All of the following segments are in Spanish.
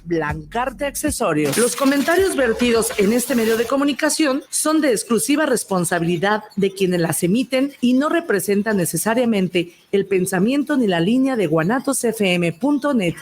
Blancarte Accesorios. Los comentarios vertidos en este medio de comunicación son de exclusiva responsabilidad de quienes las emiten y no representan necesariamente el pensamiento ni la línea de guanatosfm.net.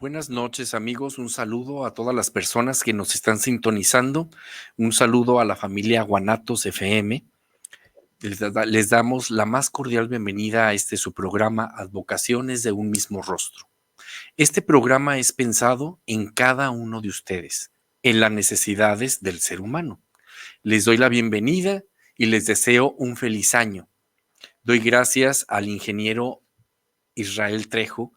Buenas noches, amigos. Un saludo a todas las personas que nos están sintonizando. Un saludo a la familia Guanatos FM. Les damos la más cordial bienvenida a su programa Advocaciones de un mismo rostro. Este programa es pensado en cada uno de ustedes, en las necesidades del ser humano. Les doy la bienvenida y les deseo un feliz año. Doy gracias al ingeniero Israel Trejo,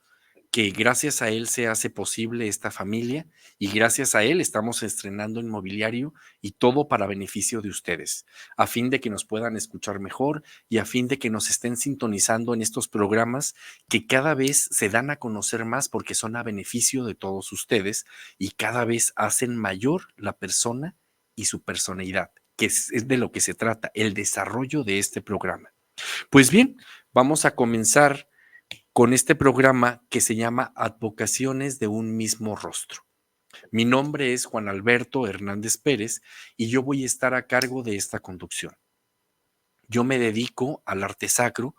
que gracias a él se hace posible esta familia y gracias a él estamos estrenando inmobiliario y todo para beneficio de ustedes, a fin de que nos puedan escuchar mejor y a fin de que nos estén sintonizando en estos programas que cada vez se dan a conocer más porque son a beneficio de todos ustedes y cada vez hacen mayor la persona y su personalidad, que es de lo que se trata, el desarrollo de este programa. Pues bien, vamos a comenzar con este programa que se llama Advocaciones de un mismo rostro. Mi nombre es Juan Alberto Hernández Pérez y yo voy a estar a cargo de esta conducción. Yo me dedico al arte sacro,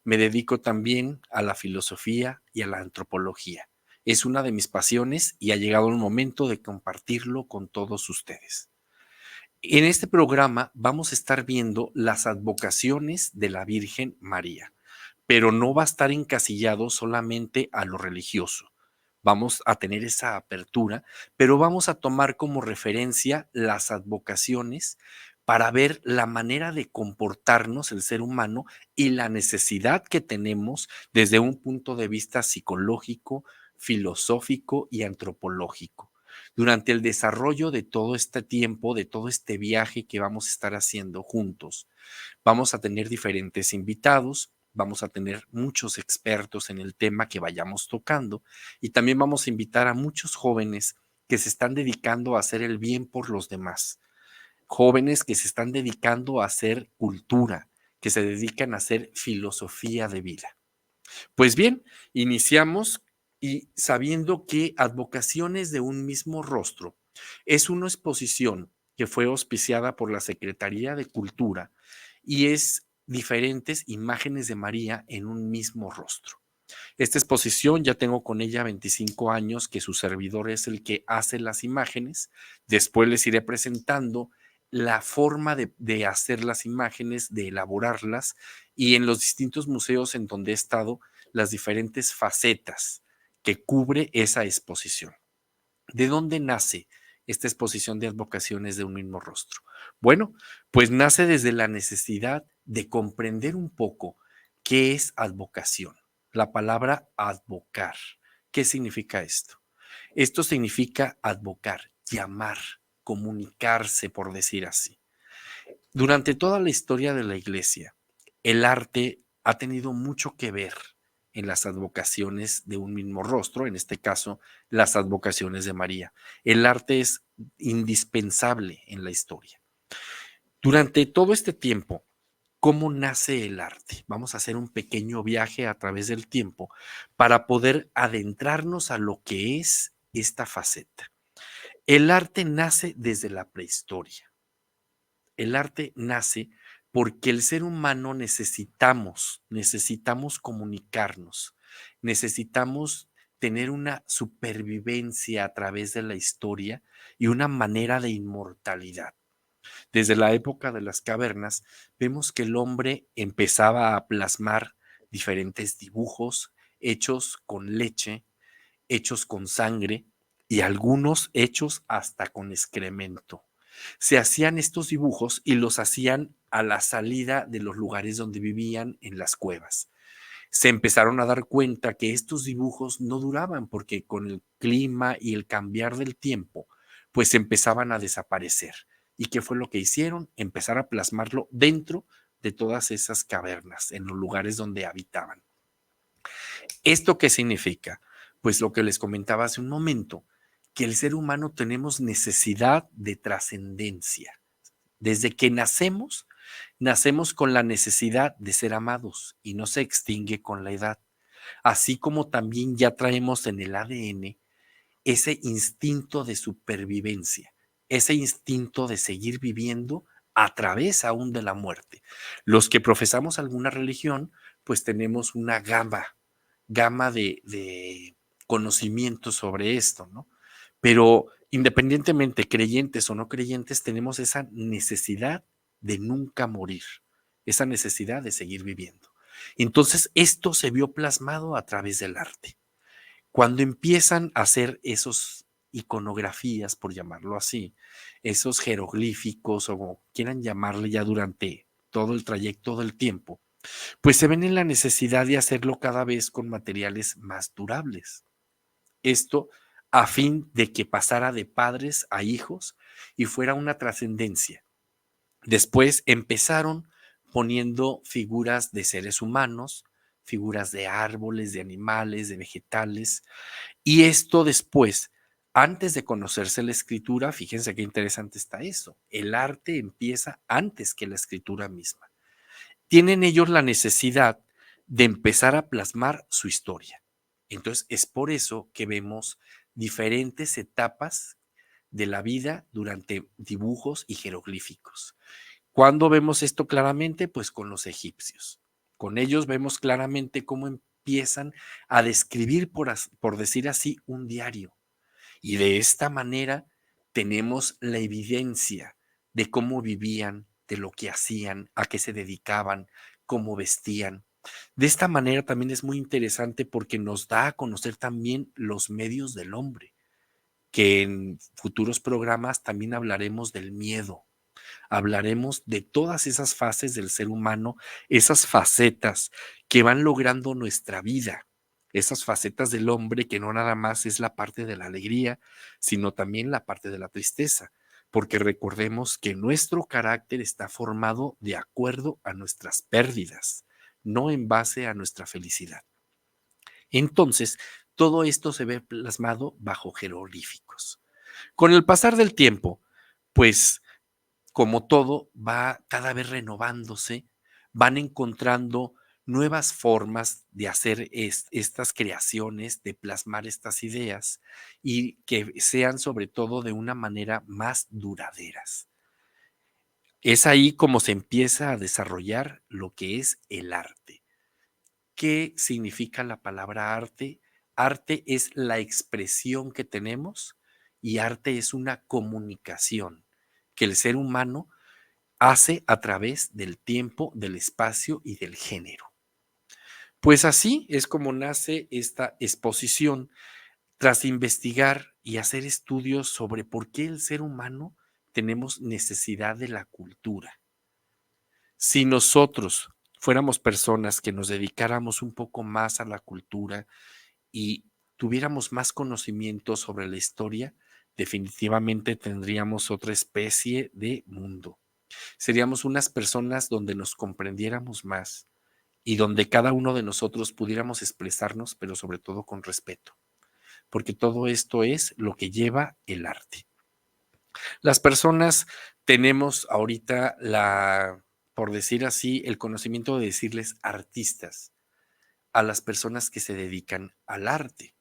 me dedico también a la filosofía y a la antropología. Es una de mis pasiones y ha llegado el momento de compartirlo con todos ustedes. En este programa vamos a estar viendo las advocaciones de la Virgen María, pero no va a estar encasillado solamente a lo religioso. Vamos a tener esa apertura, pero vamos a tomar como referencia las advocaciones para ver la manera de comportarnos el ser humano y la necesidad que tenemos desde un punto de vista psicológico, filosófico y antropológico. Durante el desarrollo de todo este tiempo, de todo este viaje que vamos a estar haciendo juntos, vamos a tener diferentes invitados, vamos a tener muchos expertos en el tema que vayamos tocando y también vamos a invitar a muchos jóvenes que se están dedicando a hacer el bien por los demás, jóvenes que se están dedicando a hacer cultura, que se dedican a hacer filosofía de vida. Pues bien, iniciamos y sabiendo que Advocaciones de un mismo rostro es una exposición que fue auspiciada por la Secretaría de Cultura y es diferentes imágenes de María en un mismo rostro. Esta exposición ya tengo con ella 25 años que su servidor es el que hace las imágenes. Después les iré presentando la forma de hacer las imágenes, de elaborarlas y en los distintos museos en donde he estado, las diferentes facetas que cubre esa exposición. ¿De dónde nace esta exposición de advocaciones de un mismo rostro? Bueno, pues nace desde la necesidad de comprender un poco qué es advocación. La palabra advocar. ¿Qué significa esto? Esto significa advocar, llamar, comunicarse, por decir así. Durante toda la historia de la iglesia, el arte ha tenido mucho que ver en las advocaciones de un mismo rostro, en este caso, las advocaciones de María. El arte es indispensable en la historia. Durante todo este tiempo, ¿cómo nace el arte? Vamos a hacer un pequeño viaje a través del tiempo para poder adentrarnos a lo que es esta faceta. El arte nace desde la prehistoria. El arte nace porque el ser humano necesitamos comunicarnos, necesitamos tener una supervivencia a través de la historia y una manera de inmortalidad. Desde la época de las cavernas, vemos que el hombre empezaba a plasmar diferentes dibujos hechos con leche, hechos con sangre y algunos hechos hasta con excremento. Se hacían estos dibujos y los hacían a la salida de los lugares donde vivían en las cuevas. Se empezaron a dar cuenta que estos dibujos no duraban porque con el clima y el cambiar del tiempo, pues empezaban a desaparecer. ¿Y qué fue lo que hicieron? Empezar a plasmarlo dentro de todas esas cavernas, en los lugares donde habitaban. ¿Esto qué significa? Pues lo que les comentaba hace un momento, que el ser humano tenemos necesidad de trascendencia. Desde que nacemos, nacemos con la necesidad de ser amados y no se extingue con la edad. Así como también ya traemos en el ADN ese instinto de supervivencia, ese instinto de seguir viviendo a través aún de la muerte. Los que profesamos alguna religión, pues tenemos una gama de conocimientos sobre esto, ¿no? Pero independientemente, creyentes o no creyentes, tenemos esa necesidad de nunca morir, esa necesidad de seguir viviendo. Entonces, esto se vio plasmado a través del arte. Cuando empiezan a hacer esos iconografías, por llamarlo así, esos jeroglíficos o como quieran llamarle ya durante todo el trayecto del tiempo, pues se ven en la necesidad de hacerlo cada vez con materiales más durables. Esto a fin de que pasara de padres a hijos y fuera una trascendencia. Después empezaron poniendo figuras de seres humanos, figuras de árboles, de animales, de vegetales, y esto después, antes de conocerse la escritura, fíjense qué interesante está eso, el arte empieza antes que la escritura misma. Tienen ellos la necesidad de empezar a plasmar su historia. Entonces, es por eso que vemos diferentes etapas de la vida durante dibujos y jeroglíficos. ¿Cuándo vemos esto claramente? Pues con los egipcios. Con ellos vemos claramente cómo empiezan a describir, por decir así, un diario. Y de esta manera tenemos la evidencia de cómo vivían, de lo que hacían, a qué se dedicaban, cómo vestían. De esta manera también es muy interesante porque nos da a conocer también los medios del hombre, que en futuros programas también hablaremos del miedo. Hablaremos de todas esas fases del ser humano, esas facetas que van logrando nuestra vida, esas facetas del hombre que no nada más es la parte de la alegría, sino también la parte de la tristeza, porque recordemos que nuestro carácter está formado de acuerdo a nuestras pérdidas, no en base a nuestra felicidad. Entonces, todo esto se ve plasmado bajo jeroglíficos. Con el pasar del tiempo, pues como todo, va cada vez renovándose, van encontrando nuevas formas de hacer estas creaciones, de plasmar estas ideas y que sean sobre todo de una manera más duraderas. Es ahí como se empieza a desarrollar lo que es el arte. ¿Qué significa la palabra arte? Arte es la expresión que tenemos y arte es una comunicación que el ser humano hace a través del tiempo, del espacio y del género. Pues así es como nace esta exposición tras investigar y hacer estudios sobre por qué el ser humano tenemos necesidad de la cultura. Si nosotros fuéramos personas que nos dedicáramos un poco más a la cultura y tuviéramos más conocimiento sobre la historia, definitivamente tendríamos otra especie de mundo. Seríamos unas personas donde nos comprendiéramos más y donde cada uno de nosotros pudiéramos expresarnos, pero sobre todo con respeto, porque todo esto es lo que lleva el arte. Las personas tenemos ahorita por decir así, el conocimiento de decirles artistas a las personas que se dedican al arte.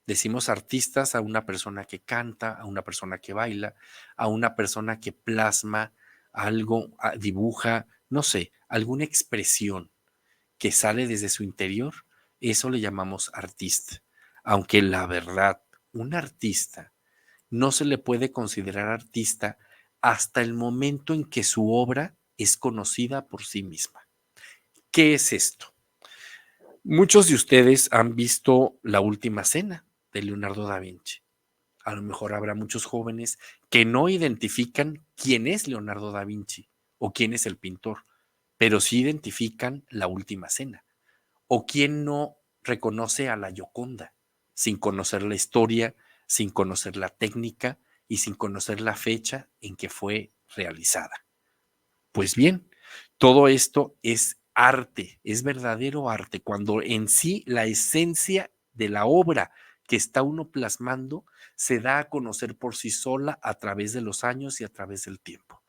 Decimos artistas a una persona que canta, a una persona que baila, a una persona que plasma algo, dibuja, no sé, alguna expresión que sale desde su interior, eso le llamamos artista. aunque la verdad, un artista no se le puede considerar artista hasta el momento en que su obra es conocida por sí misma. ¿Qué es esto? Muchos de ustedes han visto La Última Cena de Leonardo da Vinci. A lo mejor habrá muchos jóvenes que no identifican quién es Leonardo da Vinci o quién es el pintor, pero sí identifican La Última Cena. O quién no reconoce a la Gioconda sin conocer la historia, sin conocer la técnica y sin conocer la fecha en que fue realizada. Pues bien, todo esto es arte, es verdadero arte, cuando en sí la esencia de la obra que está uno plasmando se da a conocer por sí sola a través de los años y a través del tiempo.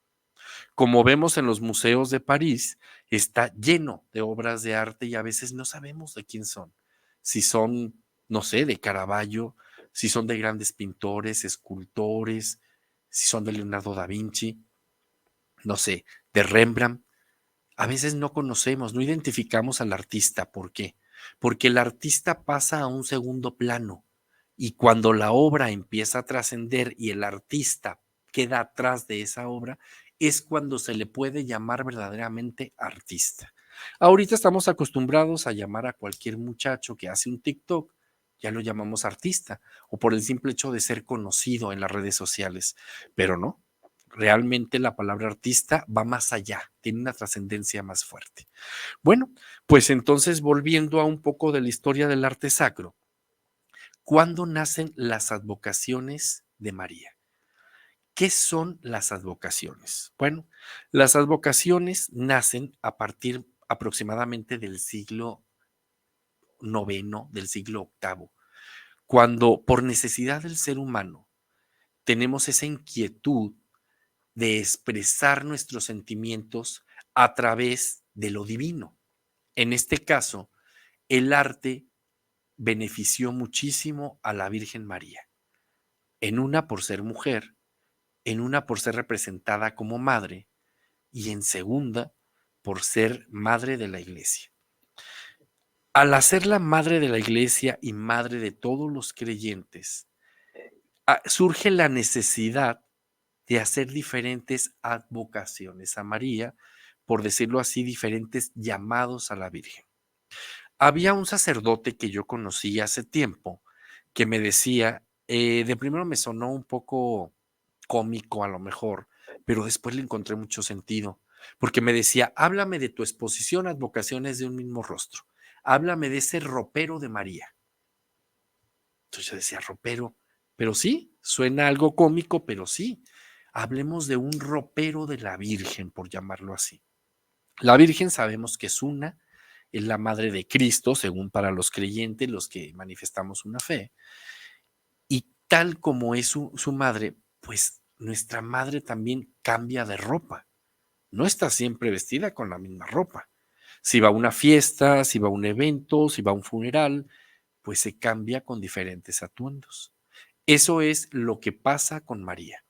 Como vemos en los museos de París, está lleno de obras de arte y a veces no sabemos de quién son. Si son, no sé, de Caravaggio, si son de grandes pintores, escultores, si son de Leonardo da Vinci, no sé, de Rembrandt. A veces no conocemos, no identificamos al artista. ¿Por qué? Porque el artista pasa a un segundo plano y cuando la obra empieza a trascender y el artista queda atrás de esa obra, es cuando se le puede llamar verdaderamente artista. Ahorita estamos acostumbrados a llamar a cualquier muchacho que hace un TikTok, ya lo llamamos artista, o por el simple hecho de ser conocido en las redes sociales, pero no. Realmente la palabra artista va más allá, tiene una trascendencia más fuerte. Bueno, pues entonces volviendo a un poco de la historia del arte sacro, ¿cuándo nacen las advocaciones de María? ¿Qué son las advocaciones? Bueno, las advocaciones nacen a partir aproximadamente del siglo noveno, del siglo octavo, cuando por necesidad del ser humano tenemos esa inquietud de expresar nuestros sentimientos a través de lo divino. En este caso, el arte benefició muchísimo a la Virgen María, en una por ser mujer, en una por ser representada como madre y en segunda por ser madre de la iglesia. Al hacer la madre de la iglesia y madre de todos los creyentes, surge la necesidad de hacer diferentes advocaciones a María, por decirlo así, diferentes llamados a la Virgen. Había un sacerdote que yo conocí hace tiempo que me decía, de primero me sonó un poco cómico a lo mejor, pero después le encontré mucho sentido, porque me decía, háblame de tu exposición Advocaciones de un mismo rostro, háblame de ese ropero de María. Entonces yo decía, ropero, pero sí, suena algo cómico, pero sí, hablemos de un ropero de la Virgen, por llamarlo así. La Virgen sabemos que es la madre de Cristo, según para los creyentes, los que manifestamos una fe, y tal como es su madre, pues nuestra madre también cambia de ropa, no está siempre vestida con la misma ropa. Si va a una fiesta, si va a un evento, si va a un funeral, pues se cambia con diferentes atuendos. Eso es lo que pasa con María.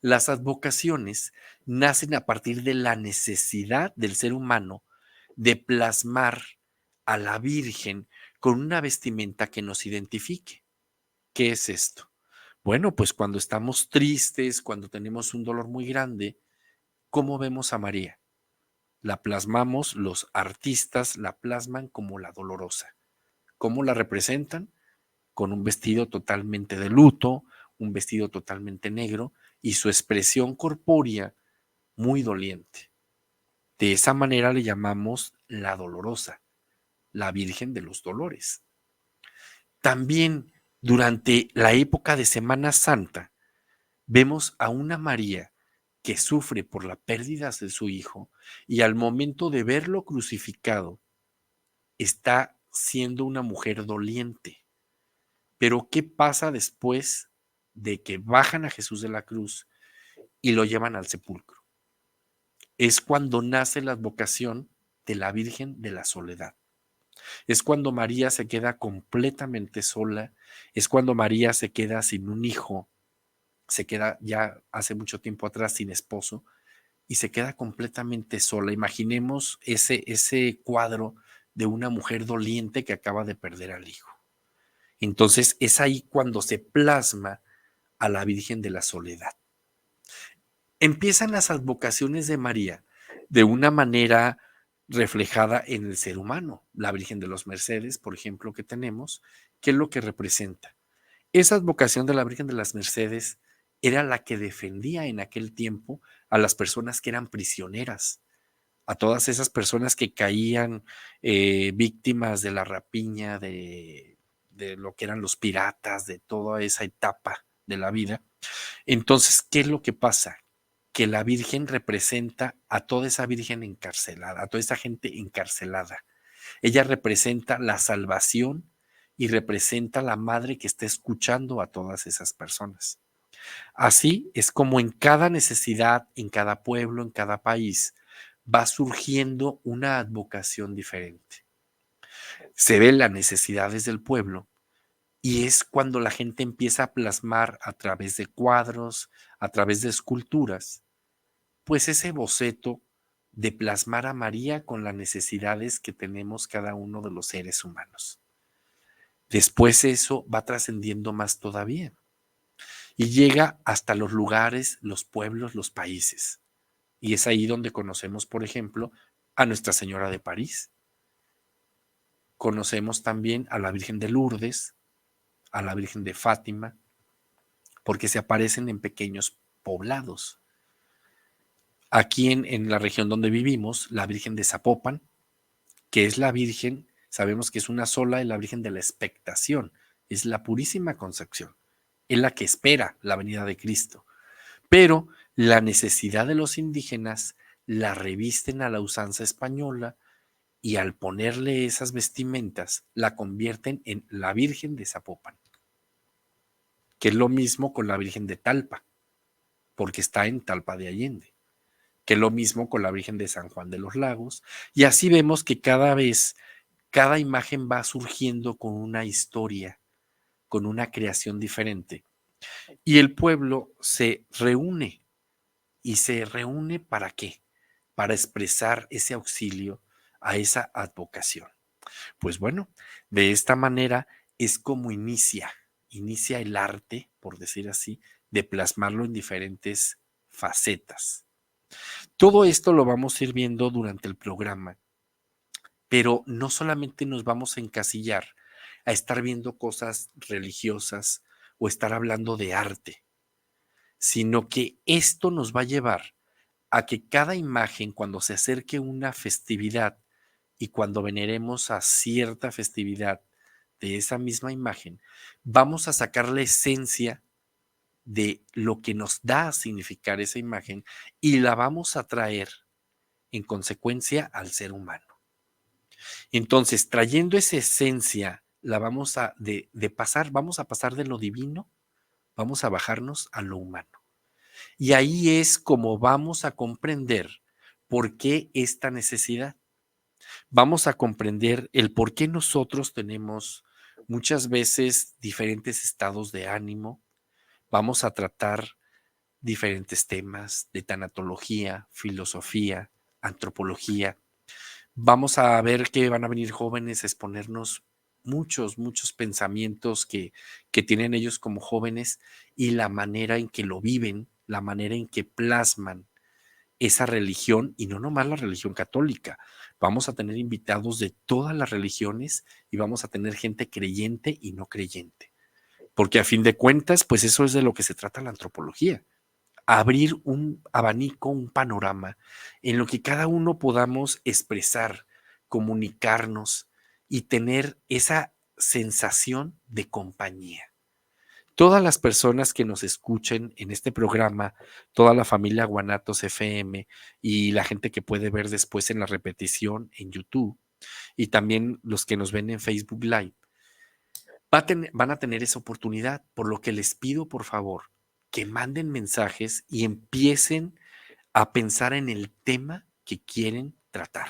Las advocaciones nacen a partir de la necesidad del ser humano de plasmar a la Virgen con una vestimenta que nos identifique. ¿Qué es esto? Bueno, pues cuando estamos tristes, cuando tenemos un dolor muy grande, ¿cómo vemos a María? La plasmamos, los artistas la plasman como la dolorosa. ¿Cómo la representan? Con un vestido totalmente de luto, un vestido totalmente negro y su expresión corpórea muy doliente. De esa manera le llamamos la dolorosa, la Virgen de los Dolores. También durante la época de Semana Santa vemos a una María que sufre por la pérdida de su hijo y al momento de verlo crucificado está siendo una mujer doliente. Pero ¿qué pasa después de que bajan a Jesús de la cruz y lo llevan al sepulcro? Es cuando nace la advocación de la Virgen de la Soledad. Es cuando María se queda completamente sola, es cuando María se queda sin un hijo, se queda ya hace mucho tiempo atrás sin esposo y se queda completamente sola. Imaginemos ese cuadro de una mujer doliente que acaba de perder al hijo. Entonces es ahí cuando se plasma a la Virgen de la Soledad. Empiezan las advocaciones de María de una manera reflejada en el ser humano. La Virgen de los Mercedes, por ejemplo, que tenemos, ¿qué es lo que representa? Esa advocación de la Virgen de las Mercedes era la que defendía en aquel tiempo a las personas que eran prisioneras, a todas esas personas que caían víctimas de la rapiña, de lo que eran los piratas, de toda esa etapa de la vida. Entonces, ¿qué es lo que pasa? Que la Virgen representa a toda esa Virgen encarcelada, a toda esa gente encarcelada. Ella representa la salvación y representa la madre que está escuchando a todas esas personas. Así es como en cada necesidad, en cada pueblo, en cada país, va surgiendo una advocación diferente. Se ven las necesidades del pueblo y es cuando la gente empieza a plasmar a través de cuadros, a través de esculturas, pues ese boceto de plasmar a María con las necesidades que tenemos cada uno de los seres humanos. Después eso va trascendiendo más todavía y llega hasta los lugares, los pueblos, los países. Y es ahí donde conocemos, por ejemplo, a Nuestra Señora de París. Conocemos también a la Virgen de Lourdes, a la Virgen de Fátima, porque se aparecen en pequeños poblados. Aquí en la región donde vivimos, la Virgen de Zapopan, que es la Virgen, sabemos que es una sola, es la Virgen de la Expectación, es la Purísima Concepción, es la que espera la venida de Cristo. Pero la necesidad de los indígenas la revisten a la usanza española y al ponerle esas vestimentas la convierten en la Virgen de Zapopan, que es lo mismo con la Virgen de Talpa, porque está en Talpa de Allende, que es lo mismo con la Virgen de San Juan de los Lagos, y así vemos que cada vez, cada imagen va surgiendo con una historia, con una creación diferente, y el pueblo se reúne. ¿Y se reúne para qué? Para expresar ese auxilio a esa advocación. Pues bueno, de esta manera es como inicia el arte, por decir así, de plasmarlo en diferentes facetas. Todo esto lo vamos a ir viendo durante el programa, pero no solamente nos vamos a encasillar a estar viendo cosas religiosas o estar hablando de arte, sino que esto nos va a llevar a que cada imagen, cuando se acerque una festividad y cuando veneremos a cierta festividad de esa misma imagen, vamos a sacar la esencia de lo que nos da a significar esa imagen y la vamos a traer en consecuencia al ser humano. Entonces, trayendo esa esencia, la vamos a pasar, vamos a pasar de lo divino, vamos a bajarnos a lo humano. Y ahí es como vamos a comprender por qué esta necesidad. Vamos a comprender el por qué nosotros tenemos muchas veces diferentes estados de ánimo. Vamos a tratar diferentes temas de tanatología, filosofía, antropología. Vamos a ver que van a venir jóvenes a exponernos muchos pensamientos que tienen ellos como jóvenes y la manera en que lo viven, la manera en que plasman esa religión y no nomás la religión católica. Vamos a tener invitados de todas las religiones y vamos a tener gente creyente y no creyente. Porque a fin de cuentas, pues eso es de lo que se trata la antropología. Abrir un abanico, un panorama en lo que cada uno podamos expresar, comunicarnos y tener esa sensación de compañía. Todas las personas que nos escuchen en este programa, toda la familia Guanatos FM y la gente que puede ver después en la repetición en YouTube y también los que nos ven en Facebook Live, van a tener esa oportunidad, por lo que les pido por favor que manden mensajes y empiecen a pensar en el tema que quieren tratar.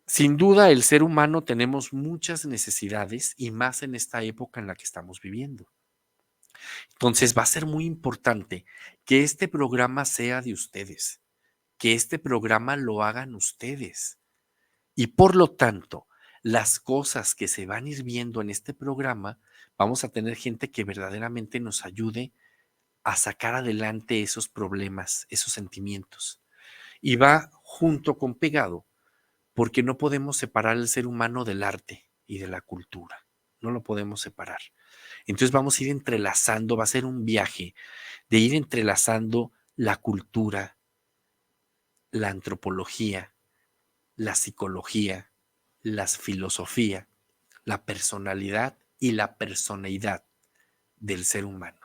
Sin duda, el ser humano tenemos muchas necesidades y más en esta época en la que estamos viviendo. Entonces va a ser muy importante que este programa sea de ustedes, que este programa lo hagan ustedes. Y por lo tanto, las cosas que se van a ir viendo en este programa, vamos a tener gente que verdaderamente nos ayude a sacar adelante esos problemas, esos sentimientos. Y va junto con pegado, porque no podemos separar el ser humano del arte y de la cultura. No lo podemos separar. Entonces vamos a ir entrelazando, va a ser un viaje de ir entrelazando la cultura, la antropología, la psicología, la filosofía, la personalidad y la personalidad del ser humano.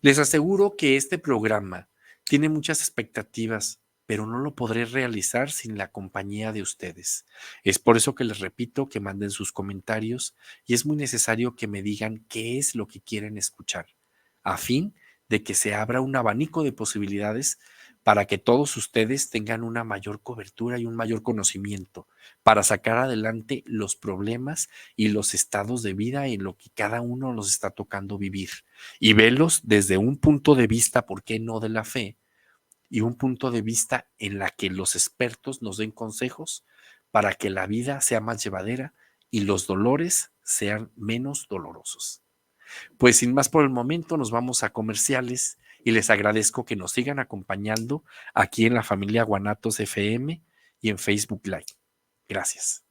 Les aseguro que este programa tiene muchas expectativas, pero no lo podré realizar sin la compañía de ustedes. Es por eso que les repito que manden sus comentarios y es muy necesario que me digan qué es lo que quieren escuchar, a fin de que se abra un abanico de posibilidades para que todos ustedes tengan una mayor cobertura y un mayor conocimiento para sacar adelante los problemas y los estados de vida en lo que cada uno nos está tocando vivir y verlos desde un punto de vista, ¿por qué no?, de la fe y un punto de vista en la que los expertos nos den consejos para que la vida sea más llevadera y los dolores sean menos dolorosos. Pues sin más por el momento, nos vamos a comerciales y les agradezco que nos sigan acompañando aquí en la familia Guanatos FM y en Facebook Live. Gracias.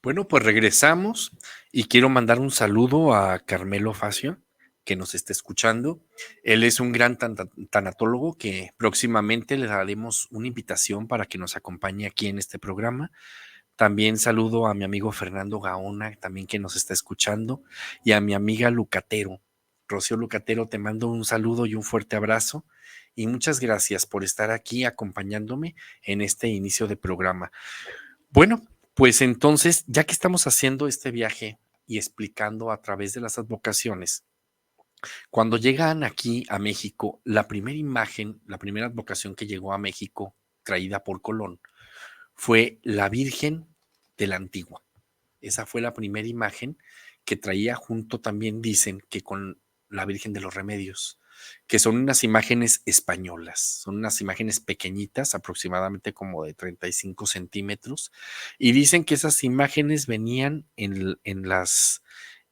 Bueno, pues regresamos y quiero mandar un saludo a Carmelo Facio, que nos está escuchando. Él es un gran tanatólogo que próximamente le daremos una invitación para que nos acompañe aquí en este programa. También saludo a mi amigo Fernando Gaona, también que nos está escuchando, y a mi amiga Lucatero. Rocío Lucatero, te mando un saludo y un fuerte abrazo. Y muchas gracias por estar aquí acompañándome en este inicio de programa. Bueno, pues entonces, ya que estamos haciendo este viaje y explicando a través de las advocaciones, cuando llegan aquí a México, la primera imagen, la primera advocación que llegó a México, traída por Colón, fue la Virgen de la Antigua. Esa fue la primera imagen que traía junto también, dicen, que con la Virgen de los Remedios, que son unas imágenes españolas, son unas imágenes pequeñitas, aproximadamente como de 35 centímetros, y dicen que esas imágenes venían en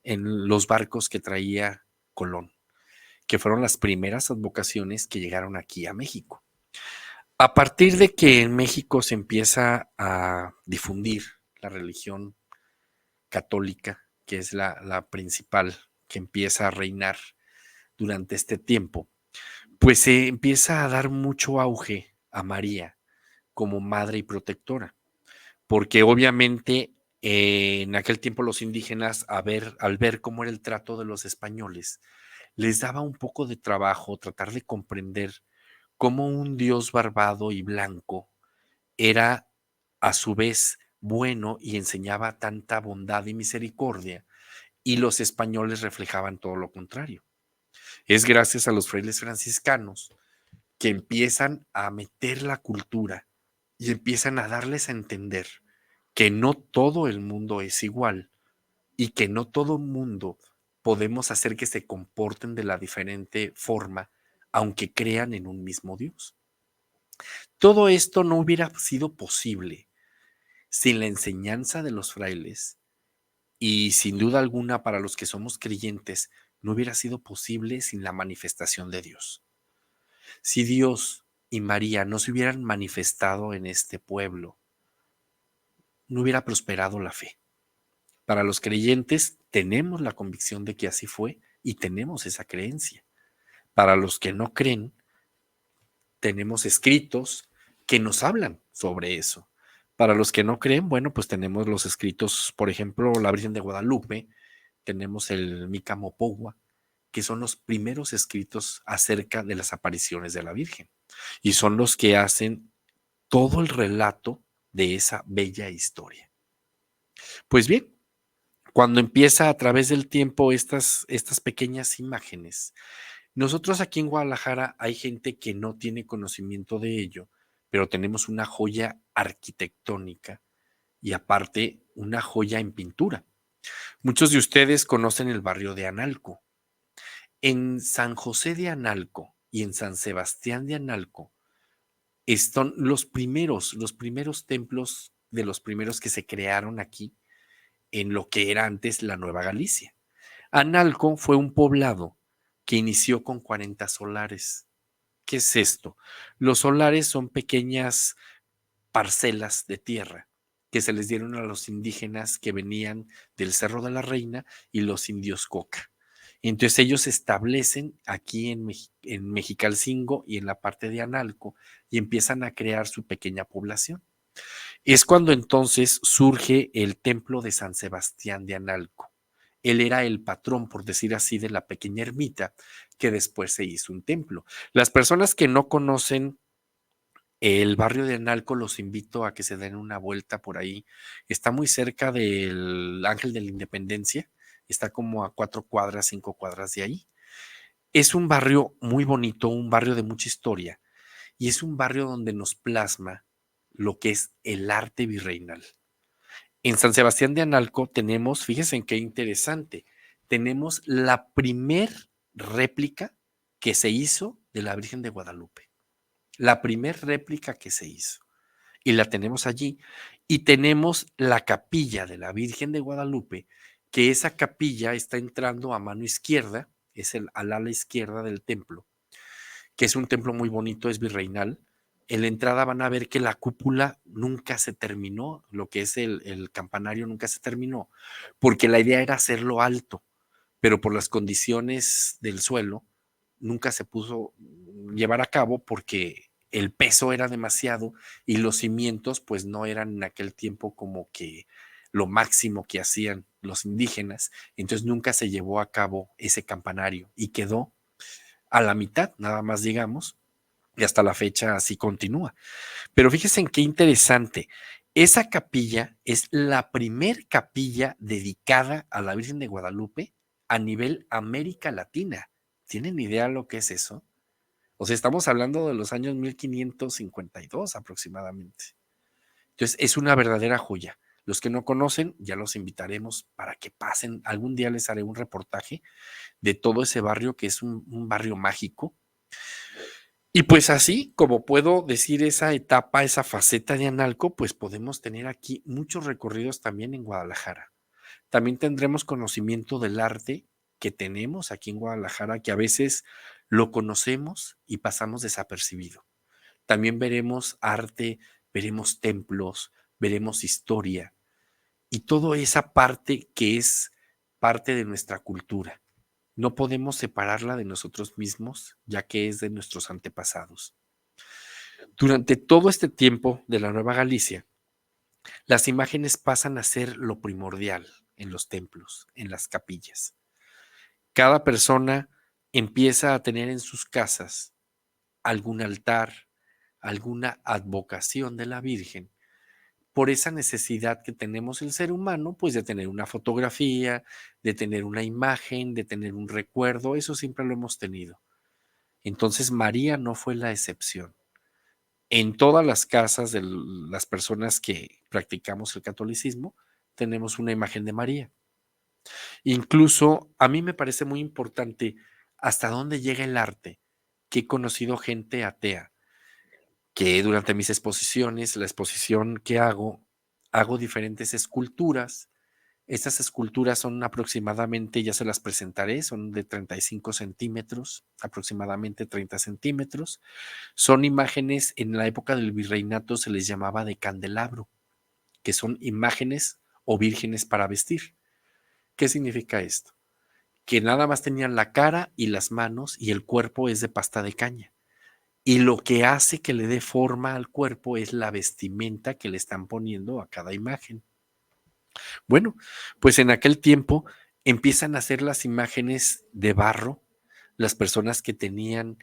los barcos que traía Colón, que fueron las primeras advocaciones que llegaron aquí a México. A partir de que en México se empieza a difundir la religión católica, que es la principal que empieza a reinar durante este tiempo, pues se empieza a dar mucho auge a María como madre y protectora, porque obviamente en aquel tiempo los indígenas, al ver cómo era el trato de los españoles, les daba un poco de trabajo tratar de comprender cómo un Dios barbado y blanco era a su vez bueno y enseñaba tanta bondad y misericordia, y los españoles reflejaban todo lo contrario. Es gracias a los frailes franciscanos que empiezan a meter la cultura y empiezan a darles a entender que no todo el mundo es igual y que no todo el mundo podemos hacer que se comporten de la diferente forma, aunque crean en un mismo Dios. Todo esto no hubiera sido posible sin la enseñanza de los frailes, y sin duda alguna para los que somos creyentes no hubiera sido posible sin la manifestación de Dios. Si Dios y María no se hubieran manifestado en este pueblo, no hubiera prosperado la fe. Para los creyentes tenemos la convicción de que así fue y tenemos esa creencia. Para los que no creen, tenemos escritos que nos hablan sobre eso. Para los que no creen, bueno, pues tenemos los escritos, por ejemplo, la Virgen de Guadalupe, tenemos el Micamopogua, que son los primeros escritos acerca de las apariciones de la Virgen. Y son los que hacen todo el relato de esa bella historia. Pues bien, cuando empieza a través del tiempo estas pequeñas imágenes, nosotros aquí en Guadalajara hay gente que no tiene conocimiento de ello, pero tenemos una joya arquitectónica y aparte una joya en pintura. Muchos de ustedes conocen el barrio de Analco. En San José de Analco y en San Sebastián de Analco están los primeros templos de los primeros que se crearon aquí en lo que era antes la Nueva Galicia. Analco fue un poblado que inició con 40 solares. ¿Qué es esto? Los solares son pequeñas parcelas de tierra que se les dieron a los indígenas que venían del Cerro de la Reina y los indios Coca. Entonces ellos se establecen aquí en Mexicalcingo y en la parte de Analco y empiezan a crear su pequeña población. Es cuando entonces surge el templo de San Sebastián de Analco. Él era el patrón, por decir así, de la pequeña ermita que después se hizo un templo. Las personas que no conocen el barrio de Analco, los invito a que se den una vuelta por ahí. Está muy cerca del Ángel de la Independencia, está como a 4 cuadras, 5 cuadras de ahí. Es un barrio muy bonito, un barrio de mucha historia, y es un barrio donde nos plasma lo que es el arte virreinal. En San Sebastián de Analco tenemos, fíjense en qué interesante, tenemos la primer réplica que se hizo de la Virgen de Guadalupe. La primer réplica que se hizo. Y la tenemos allí. Y tenemos la capilla de la Virgen de Guadalupe, que esa capilla está entrando a mano izquierda, es al ala izquierda del templo, que es un templo muy bonito, es virreinal. En la entrada van a ver que la cúpula nunca se terminó, lo que es el campanario nunca se terminó, porque la idea era hacerlo alto, pero por las condiciones del suelo nunca se pudo llevar a cabo porque el peso era demasiado y los cimientos pues no eran en aquel tiempo como que lo máximo que hacían los indígenas, entonces nunca se llevó a cabo ese campanario y quedó a la mitad, nada más digamos, y hasta la fecha así continúa. Pero fíjense en qué interesante. Esa capilla es la primer capilla dedicada a la Virgen de Guadalupe a nivel América Latina. ¿Tienen idea lo que es eso? O sea, estamos hablando de los años 1552 aproximadamente. Entonces, es una verdadera joya. Los que no conocen, ya los invitaremos para que pasen. Algún día les haré un reportaje de todo ese barrio que es un barrio mágico. Y pues así como puedo decir esa etapa, esa faceta de Analco, pues podemos tener aquí muchos recorridos también en Guadalajara. También tendremos conocimiento del arte que tenemos aquí en Guadalajara, que a veces lo conocemos y pasamos desapercibido. También veremos arte, veremos templos, veremos historia y toda esa parte que es parte de nuestra cultura. No podemos separarla de nosotros mismos, ya que es de nuestros antepasados. Durante todo este tiempo de la Nueva Galicia, las imágenes pasan a ser lo primordial en los templos, en las capillas. Cada persona empieza a tener en sus casas algún altar, alguna advocación de la Virgen, por esa necesidad que tenemos el ser humano, pues de tener una fotografía, de tener una imagen, de tener un recuerdo, eso siempre lo hemos tenido. Entonces María no fue la excepción. En todas las casas de las personas que practicamos el catolicismo, tenemos una imagen de María. Incluso a mí me parece muy importante hasta dónde llega el arte, que he conocido gente atea, que durante mis exposiciones, la exposición que hago diferentes esculturas. Estas esculturas son aproximadamente, ya se las presentaré, son de 35 centímetros, aproximadamente 30 centímetros. Son imágenes, en la época del virreinato se les llamaba de candelabro, que son imágenes o vírgenes para vestir. ¿Qué significa esto? Que nada más tenían la cara y las manos y el cuerpo es de pasta de caña. Y lo que hace que le dé forma al cuerpo es la vestimenta que le están poniendo a cada imagen. Bueno, pues en aquel tiempo empiezan a hacer las imágenes de barro. Las personas que tenían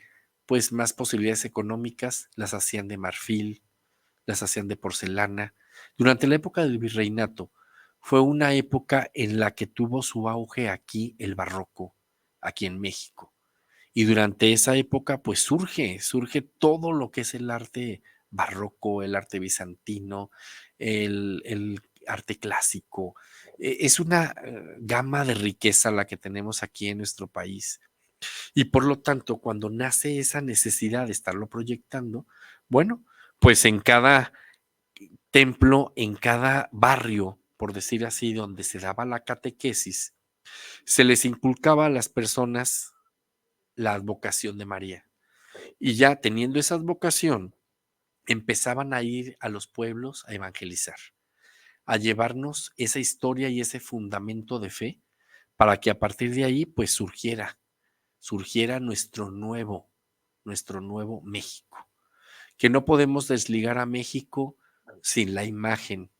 pues más posibilidades económicas las hacían de marfil, las hacían de porcelana. Durante la época del virreinato fue una época en la que tuvo su auge aquí el barroco, aquí en México. Y durante esa época pues surge todo lo que es el arte barroco, el arte bizantino, el arte clásico. Es una gama de riqueza la que tenemos aquí en nuestro país. Y por lo tanto, cuando nace esa necesidad de estarlo proyectando, bueno, pues en cada templo, en cada barrio, por decir así, donde se daba la catequesis, se les inculcaba a las personas la advocación de María. Y ya teniendo esa advocación, empezaban a ir a los pueblos a evangelizar, a llevarnos esa historia y ese fundamento de fe para que a partir de ahí pues surgiera nuestro nuevo México, que no podemos desligar a México sin la imagen,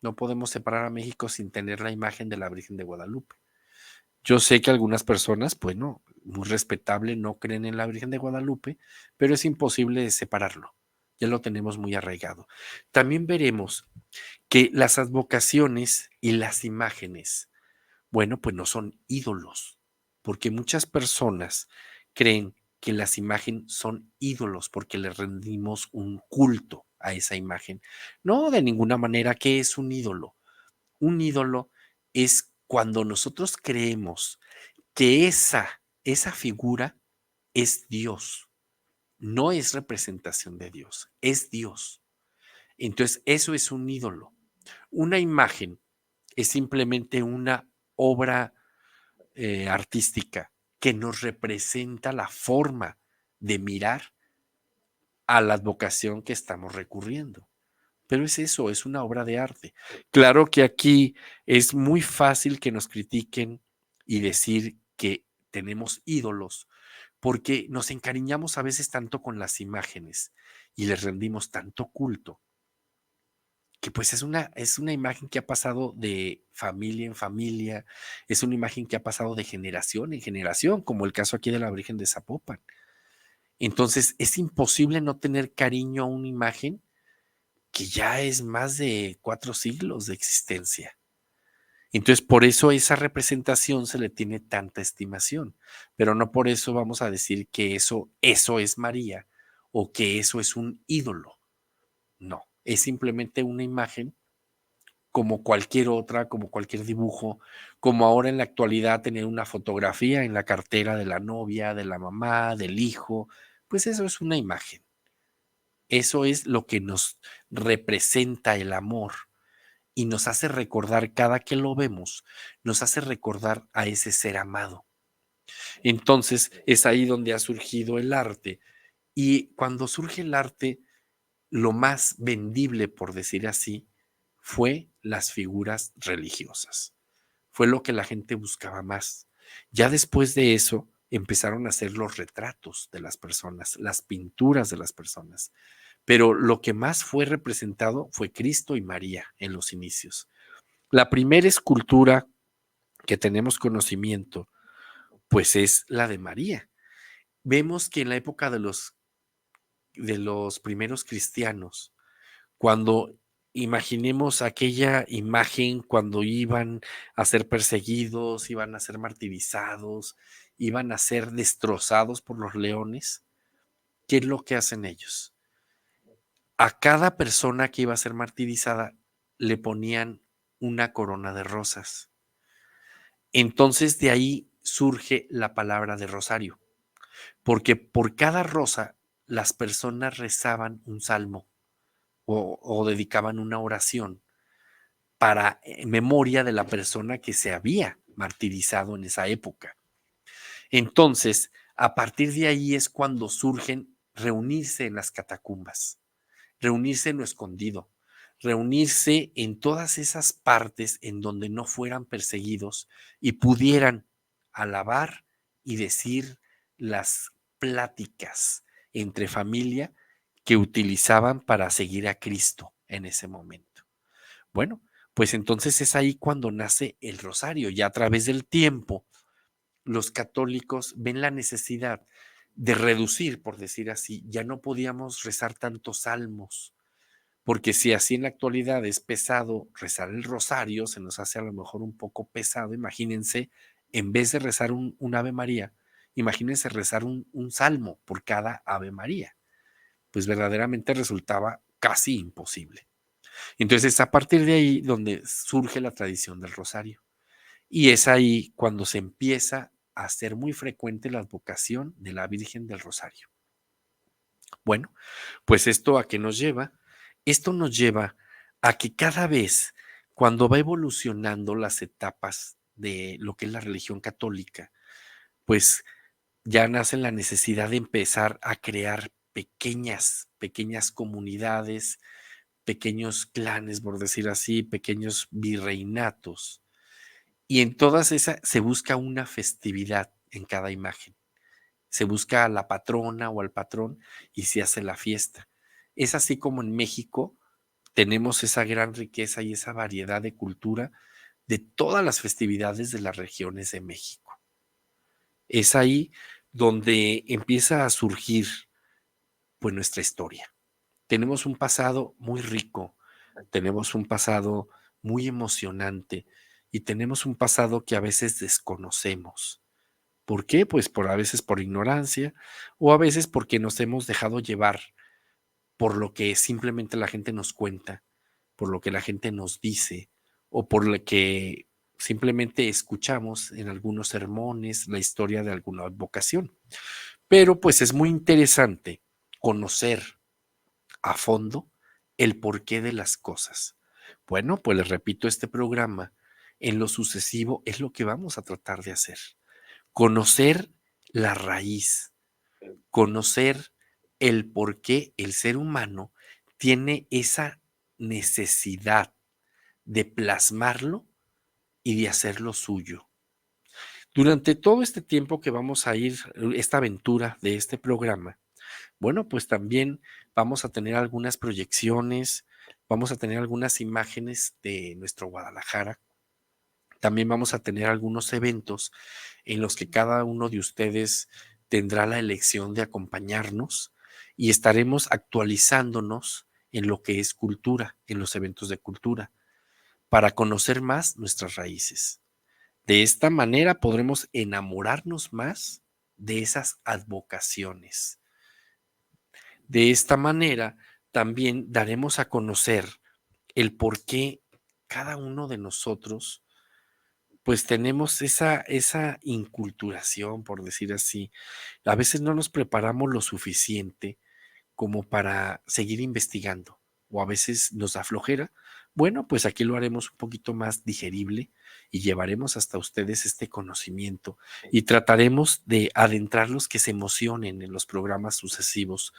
no podemos separar a México sin tener la imagen de la Virgen de Guadalupe. Yo sé que algunas personas, bueno, muy respetable, no creen en la Virgen de Guadalupe, pero es imposible separarlo. Ya lo tenemos muy arraigado. También veremos que las advocaciones y las imágenes, bueno, pues no son ídolos, porque muchas personas creen que las imágenes son ídolos porque le rendimos un culto a esa imagen. No, de ninguna manera. ¿Qué es un ídolo? Un ídolo es cuando nosotros creemos que esa figura es Dios, no es representación de Dios, es Dios. Entonces, eso es un ídolo. Una imagen es simplemente una obra artística que nos representa la forma de mirar a la advocación que estamos recurriendo. Pero es eso, es una obra de arte. Claro que aquí es muy fácil que nos critiquen y decir que tenemos ídolos, porque nos encariñamos a veces tanto con las imágenes y les rendimos tanto culto, que pues es una imagen que ha pasado de familia en familia, es una imagen que ha pasado de generación en generación, como el caso aquí de la Virgen de Zapopan. Entonces, es imposible no tener cariño a una imagen que ya es más de 4 siglos de existencia. Entonces, por eso esa representación se le tiene tanta estimación, pero no por eso vamos a decir que eso es María o que eso es un ídolo. No, es simplemente una imagen como cualquier otra, como cualquier dibujo, como ahora en la actualidad tener una fotografía en la cartera de la novia, de la mamá, del hijo, pues eso es una imagen. Eso es lo que nos representa el amor y nos hace recordar cada que lo vemos, nos hace recordar a ese ser amado. Entonces es ahí donde ha surgido el arte. Y cuando surge el arte, lo más vendible, por decir así, fue las figuras religiosas. Fue lo que la gente buscaba más. Ya después de eso empezaron a hacer los retratos de las personas, las pinturas de las personas. Pero lo que más fue representado fue Cristo y María en los inicios. La primera escultura que tenemos conocimiento, pues es la de María. Vemos que en la época de los primeros cristianos, cuando imaginemos aquella imagen cuando iban a ser perseguidos, iban a ser martirizados, iban a ser destrozados por los leones, ¿qué es lo que hacen ellos? A cada persona que iba a ser martirizada le ponían una corona de rosas. Entonces de ahí surge la palabra de rosario, porque por cada rosa las personas rezaban un salmo o dedicaban una oración para memoria de la persona que se había martirizado en esa época. Entonces, a partir de ahí es cuando surgen reunirse en las catacumbas, reunirse en lo escondido, reunirse en todas esas partes en donde no fueran perseguidos y pudieran alabar y decir las pláticas entre familia que utilizaban para seguir a Cristo en ese momento. Bueno, pues entonces es ahí cuando nace el rosario. Ya a través del tiempo, los católicos ven la necesidad de reducir, por decir así, ya no podíamos rezar tantos salmos, porque si así en la actualidad es pesado rezar el rosario, se nos hace a lo mejor un poco pesado. Imagínense, en vez de rezar un Ave María, imagínense rezar un salmo por cada Ave María. Pues verdaderamente resultaba casi imposible. Entonces, a partir de ahí donde surge la tradición del rosario. Y es ahí cuando se empieza a hacer muy frecuente la advocación de la Virgen del Rosario. Bueno, pues esto a qué nos lleva? Esto nos lleva a que cada vez cuando va evolucionando las etapas de lo que es la religión católica, pues ya nace la necesidad de empezar a crear pequeñas comunidades, pequeños clanes, por decir así, pequeños virreinatos. Y en todas esas se busca una festividad en cada imagen. Se busca a la patrona o al patrón y se hace la fiesta. Es así como en México tenemos esa gran riqueza y esa variedad de cultura de todas las festividades de las regiones de México. Es ahí donde empieza a surgir pues nuestra historia. Tenemos un pasado muy rico, tenemos un pasado muy emocionante y tenemos un pasado que a veces desconocemos. ¿Por qué? Pues a veces por ignorancia o a veces porque nos hemos dejado llevar por lo que simplemente la gente nos cuenta, por lo que la gente nos dice o por lo que simplemente escuchamos en algunos sermones la historia de alguna vocación. Pero pues es muy interesante conocer a fondo el porqué de las cosas. Bueno, pues les repito, este programa en lo sucesivo es lo que vamos a tratar de hacer. Conocer la raíz, conocer el por qué el ser humano tiene esa necesidad de plasmarlo y de hacerlo suyo. Durante todo este tiempo que vamos a ir, esta aventura de este programa, bueno, pues también vamos a tener algunas proyecciones, vamos a tener algunas imágenes de nuestro Guadalajara. También vamos a tener algunos eventos en los que cada uno de ustedes tendrá la elección de acompañarnos y estaremos actualizándonos en lo que es cultura, en los eventos de cultura, para conocer más nuestras raíces. De esta manera podremos enamorarnos más de esas advocaciones. De esta manera también daremos a conocer el por qué cada uno de nosotros pues tenemos esa inculturación, por decir así. A veces no nos preparamos lo suficiente como para seguir investigando, o a veces nos da flojera. Bueno, pues aquí lo haremos un poquito más digerible y llevaremos hasta ustedes este conocimiento y trataremos de adentrarlos que se emocionen en los programas sucesivos.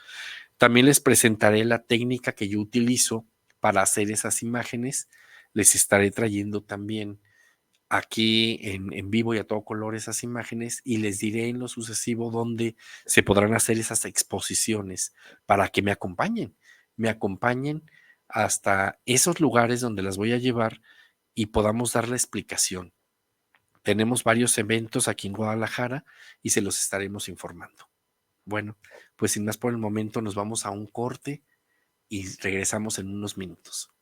También les presentaré la técnica que yo utilizo para hacer esas imágenes. Les estaré trayendo también aquí en vivo y a todo color esas imágenes y les diré en lo sucesivo dónde se podrán hacer esas exposiciones para que me acompañen hasta esos lugares donde las voy a llevar y podamos dar la explicación. Tenemos varios eventos aquí en Guadalajara y se los estaremos informando. Bueno, pues sin más por el momento nos vamos a un corte y regresamos en unos minutos.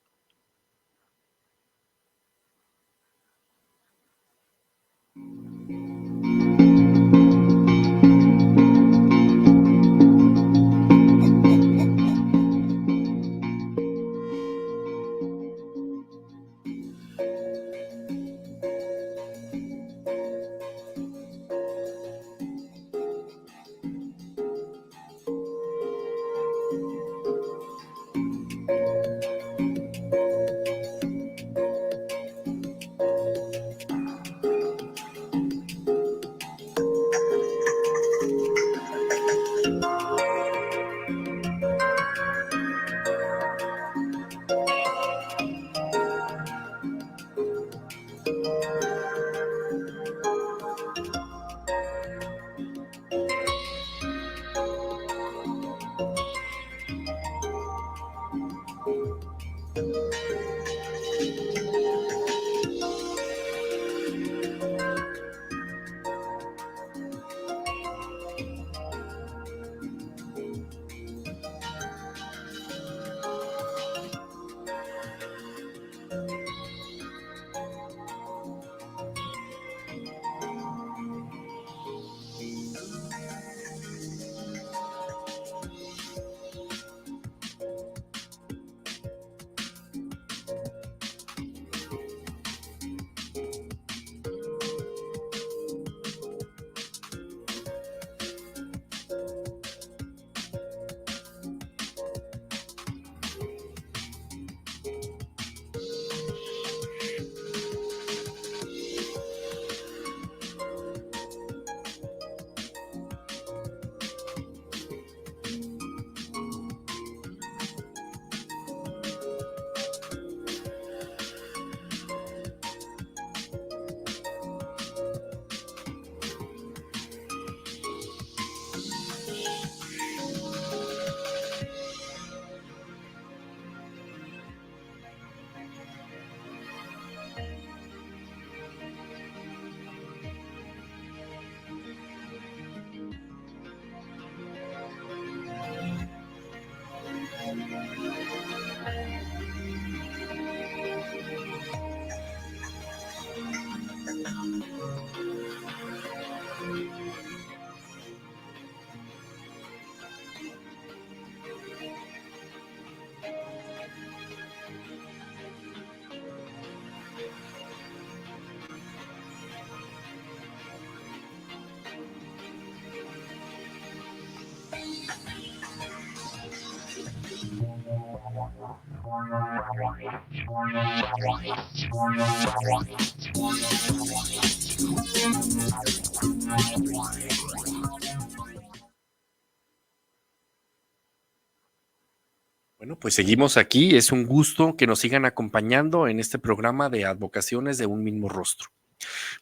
Pues seguimos aquí, es un gusto que nos sigan acompañando en este programa de Advocaciones de un mismo rostro.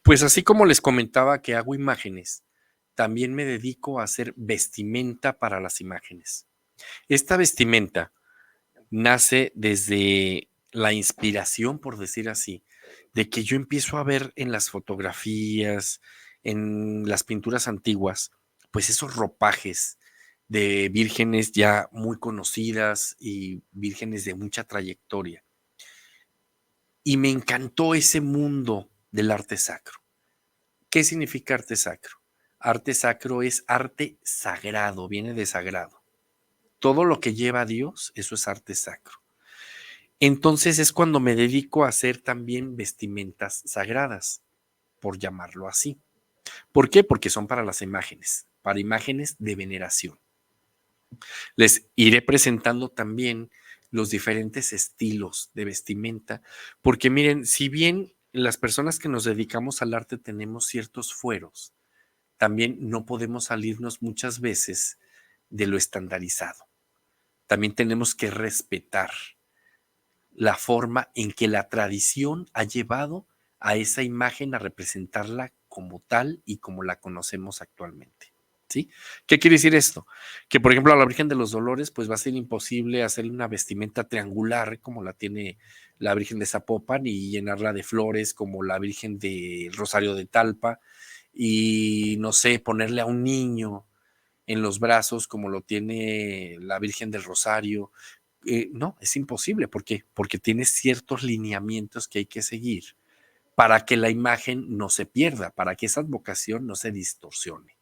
Pues así como les comentaba que hago imágenes, también me dedico a hacer vestimenta para las imágenes. Esta vestimenta nace desde la inspiración, por decir así, de que yo empiezo a ver en las fotografías, en las pinturas antiguas, pues esos ropajes de vírgenes ya muy conocidas y vírgenes de mucha trayectoria. Y me encantó ese mundo del arte sacro. ¿Qué significa arte sacro? Arte sacro es arte sagrado, viene de sagrado. Todo lo que lleva a Dios, eso es arte sacro. Entonces es cuando me dedico a hacer también vestimentas sagradas, por llamarlo así. ¿Por qué? Porque son para imágenes de veneración. Les iré presentando también los diferentes estilos de vestimenta, porque miren, si bien las personas que nos dedicamos al arte tenemos ciertos fueros, también no podemos salirnos muchas veces de lo estandarizado. También tenemos que respetar la forma en que la tradición ha llevado a esa imagen a representarla como tal y como la conocemos actualmente. ¿Sí? ¿Qué quiere decir esto? Que, por ejemplo, a la Virgen de los Dolores, pues va a ser imposible hacerle una vestimenta triangular como la tiene la Virgen de Zapopan y llenarla de flores como la Virgen del Rosario de Talpa y, no sé, ponerle a un niño en los brazos como lo tiene la Virgen del Rosario. No, es imposible. ¿Por qué? Porque tiene ciertos lineamientos que hay que seguir para que la imagen no se pierda, para que esa advocación no se distorsione.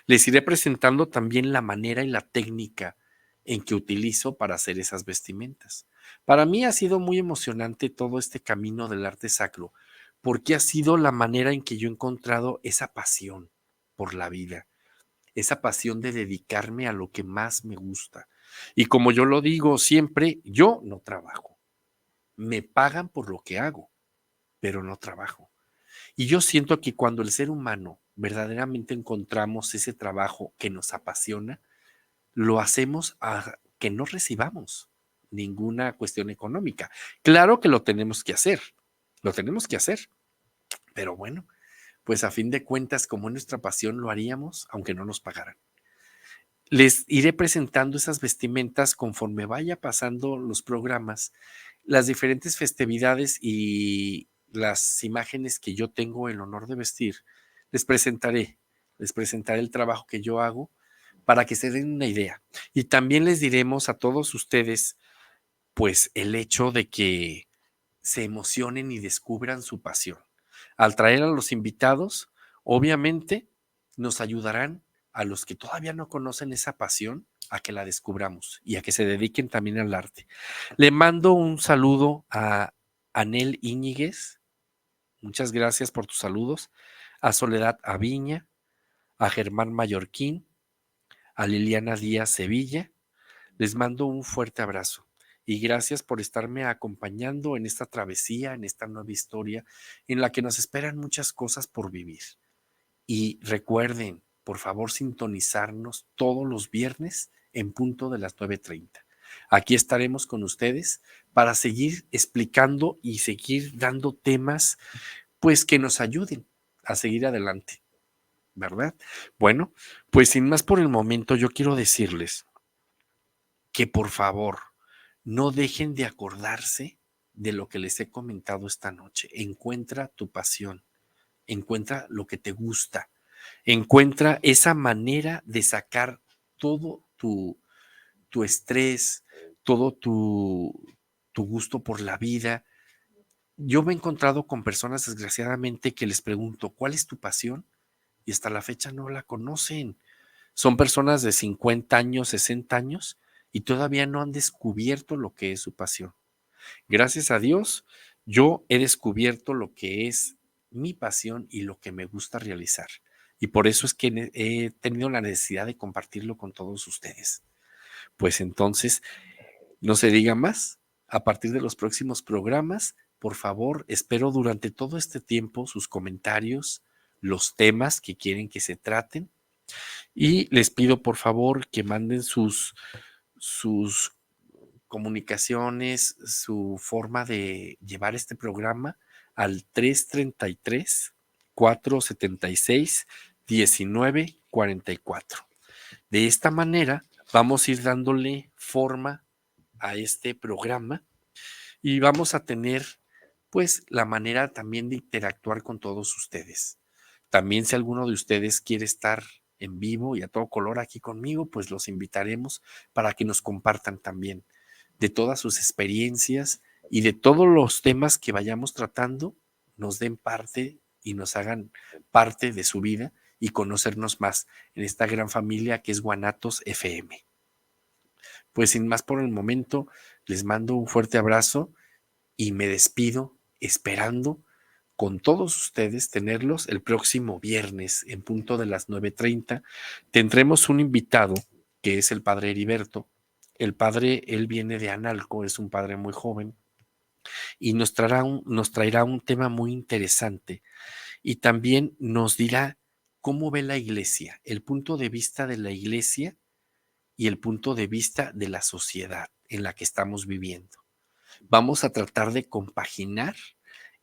Les iré presentando también la manera y la técnica en que utilizo para hacer esas vestimentas. Para mí ha sido muy emocionante todo este camino del arte sacro, porque ha sido la manera en que yo he encontrado esa pasión por la vida, esa pasión de dedicarme a lo que más me gusta. Y como yo lo digo siempre, yo no trabajo. Me pagan por lo que hago, pero no trabajo. Y yo siento que cuando el ser humano verdaderamente encontramos ese trabajo que nos apasiona, lo hacemos a que no recibamos ninguna cuestión económica. Claro que lo tenemos que hacer, pero bueno, pues a fin de cuentas, como es nuestra pasión, lo haríamos aunque no nos pagaran. Les iré presentando esas vestimentas conforme vaya pasando los programas, las diferentes festividades y las imágenes que yo tengo el honor de vestir. Les presentaré, les presentaré el trabajo que yo hago para que se den una idea. Y también les diremos a todos ustedes, pues, el hecho de que se emocionen y descubran su pasión. Al traer a los invitados, obviamente nos ayudarán a los que todavía no conocen esa pasión a que la descubramos y a que se dediquen también al arte. Le mando un saludo a Anel Íñiguez, muchas gracias por tus saludos, a Soledad Aviña, a Germán Mallorquín, a Liliana Díaz Sevilla. Les mando un fuerte abrazo y gracias por estarme acompañando en esta travesía, en esta nueva historia, en la que nos esperan muchas cosas por vivir. Y recuerden, por favor, sintonizarnos todos los viernes en punto de las 9:30. Aquí estaremos con ustedes para seguir explicando y seguir dando temas, pues que nos ayuden a seguir adelante, ¿verdad? Bueno, pues sin más por el momento, yo quiero decirles que por favor no dejen de acordarse de lo que les he comentado esta noche. Encuentra tu pasión, encuentra lo que te gusta, encuentra esa manera de sacar todo tu estrés, todo tu gusto por la vida. Yo me he encontrado con personas, desgraciadamente, que les pregunto, ¿cuál es tu pasión? Y hasta la fecha no la conocen. Son personas de 50 años, 60 años y todavía no han descubierto lo que es su pasión. Gracias a Dios, yo he descubierto lo que es mi pasión y lo que me gusta realizar. Y por eso es que he tenido la necesidad de compartirlo con todos ustedes. Pues entonces, no se diga más. A partir de los próximos programas, por favor, espero durante todo este tiempo sus comentarios, los temas que quieren que se traten y les pido por favor que manden sus comunicaciones, su forma de llevar este programa al 333-476-1944. De esta manera vamos a ir dándole forma a este programa y vamos a tener pues la manera también de interactuar con todos ustedes. También si alguno de ustedes quiere estar en vivo y a todo color aquí conmigo, pues los invitaremos para que nos compartan también de todas sus experiencias y de todos los temas que vayamos tratando, nos den parte y nos hagan parte de su vida y conocernos más en esta gran familia que es Guanatos FM. Pues sin más por el momento, les mando un fuerte abrazo y me despido esperando con todos ustedes tenerlos el próximo viernes en punto de las 9:30. Tendremos un invitado que es el padre Heriberto. El padre, él viene de Analco, es un padre muy joven y nos traerá un tema muy interesante y también nos dirá cómo ve la iglesia, el punto de vista de la iglesia y el punto de vista de la sociedad en la que estamos viviendo. Vamos a tratar de compaginar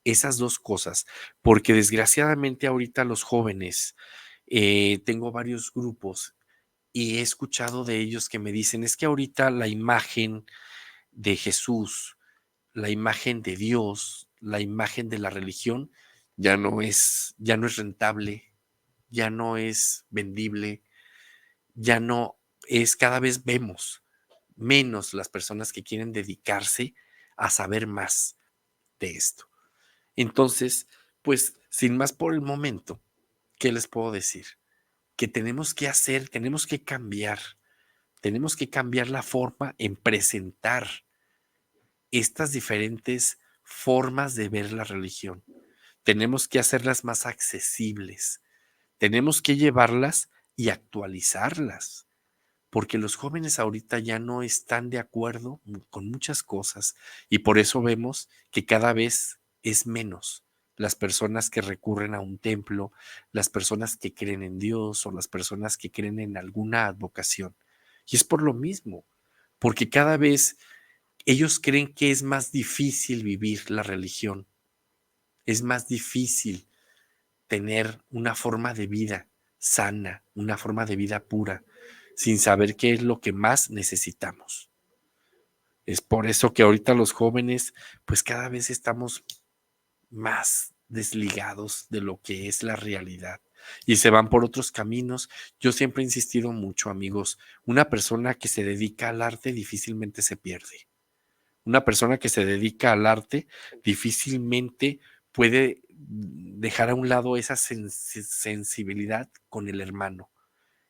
esas dos cosas, porque desgraciadamente ahorita los jóvenes, tengo varios grupos y he escuchado de ellos que me dicen, es que ahorita la imagen de Jesús, la imagen de Dios, la imagen de la religión, ya no es rentable, ya no es vendible, ya no es, cada vez vemos menos las personas que quieren dedicarse a saber más de esto. Entonces, pues, sin más por el momento, ¿qué les puedo decir? Que tenemos que hacer, tenemos que cambiar la forma en presentar estas diferentes formas de ver la religión. Tenemos que hacerlas más accesibles, tenemos que llevarlas y actualizarlas, porque los jóvenes ahorita ya no están de acuerdo con muchas cosas y por eso vemos que cada vez es menos las personas que recurren a un templo, las personas que creen en Dios o las personas que creen en alguna advocación. Y es por lo mismo, porque cada vez ellos creen que es más difícil vivir la religión, es más difícil tener una forma de vida sana, una forma de vida pura, sin saber qué es lo que más necesitamos. Es por eso que ahorita los jóvenes, pues cada vez estamos más desligados de lo que es la realidad y se van por otros caminos. Yo siempre he insistido mucho, amigos, una persona que se dedica al arte difícilmente se pierde. Una persona que se dedica al arte difícilmente puede dejar a un lado esa sensibilidad con el hermano,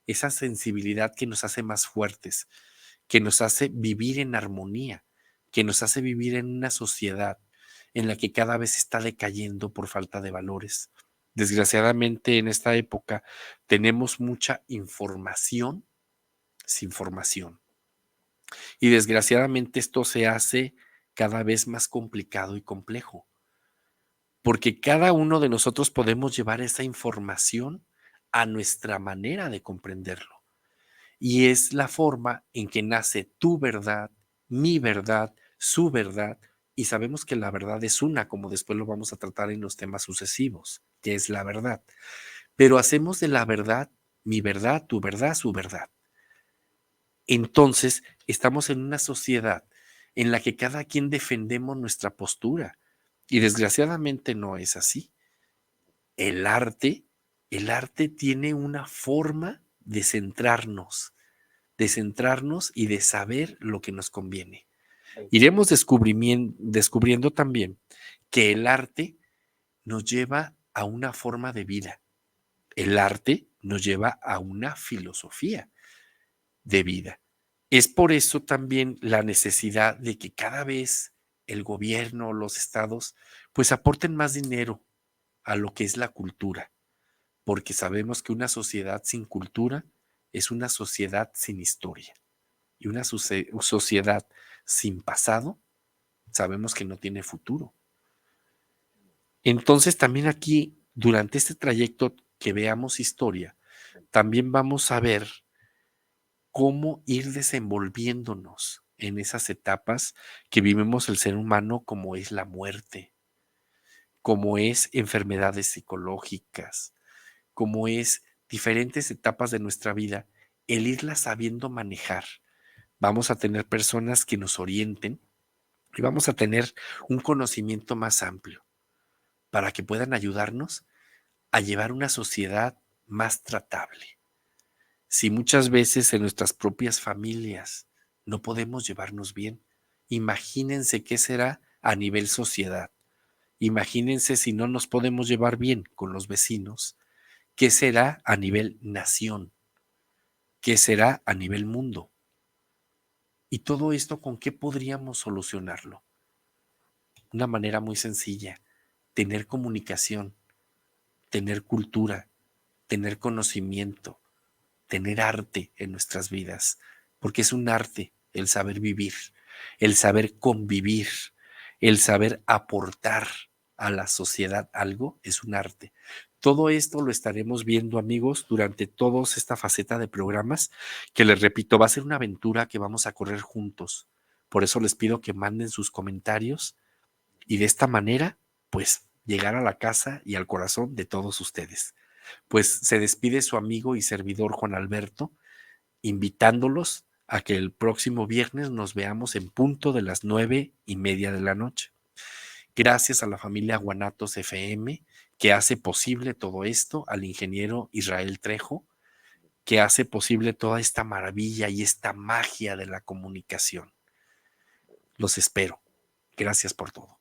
esa sensibilidad que nos hace más fuertes, que nos hace vivir en armonía, que nos hace vivir en una sociedad en la que cada vez está decayendo por falta de valores. Desgraciadamente en esta época tenemos mucha información sin formación. Y desgraciadamente esto se hace cada vez más complicado y complejo, porque cada uno de nosotros podemos llevar esa información a nuestra manera de comprenderlo. Y es la forma en que nace tu verdad, mi verdad, su verdad, y sabemos que la verdad es una, como después lo vamos a tratar en los temas sucesivos, que es la verdad. Pero hacemos de la verdad mi verdad, tu verdad, su verdad. Entonces, estamos en una sociedad en la que cada quien defendemos nuestra postura y desgraciadamente no es así. El arte, el arte tiene una forma de centrarnos y de saber lo que nos conviene. Iremos descubriendo también que el arte nos lleva a una forma de vida. El arte nos lleva a una filosofía de vida. Es por eso también la necesidad de que cada vez el gobierno, los estados, pues aporten más dinero a lo que es la cultura, porque sabemos que una sociedad sin cultura es una sociedad sin historia y una sociedad sin pasado sabemos que no tiene futuro. Entonces también aquí, durante este trayecto que veamos historia, también vamos a ver cómo ir desenvolviéndonos en esas etapas que vivimos el ser humano, como es la muerte, como es enfermedades psicológicas, como es diferentes etapas de nuestra vida, el irlas sabiendo manejar. Vamos a tener personas que nos orienten y vamos a tener un conocimiento más amplio para que puedan ayudarnos a llevar una sociedad más tratable. Si muchas veces en nuestras propias familias no podemos llevarnos bien, imagínense qué será a nivel sociedad. Imagínense si no nos podemos llevar bien con los vecinos, qué será a nivel nación, qué será a nivel mundo. Y todo esto, ¿con qué podríamos solucionarlo? Una manera muy sencilla: tener comunicación, tener cultura, tener conocimiento, tener arte en nuestras vidas, porque es un arte el saber vivir, el saber convivir, el saber aportar a la sociedad algo, es un arte. Todo esto lo estaremos viendo, amigos, durante toda esta faceta de programas, que les repito, va a ser una aventura que vamos a correr juntos. Por eso les pido que manden sus comentarios y de esta manera, pues, llegar a la casa y al corazón de todos ustedes. Pues se despide su amigo y servidor Juan Alberto, invitándolos a que el próximo viernes nos veamos en punto de las 9:30 de la noche. Gracias a la familia Guanatos FM, que hace posible todo esto, al ingeniero Israel Trejo, que hace posible toda esta maravilla y esta magia de la comunicación. Los espero. Gracias por todo.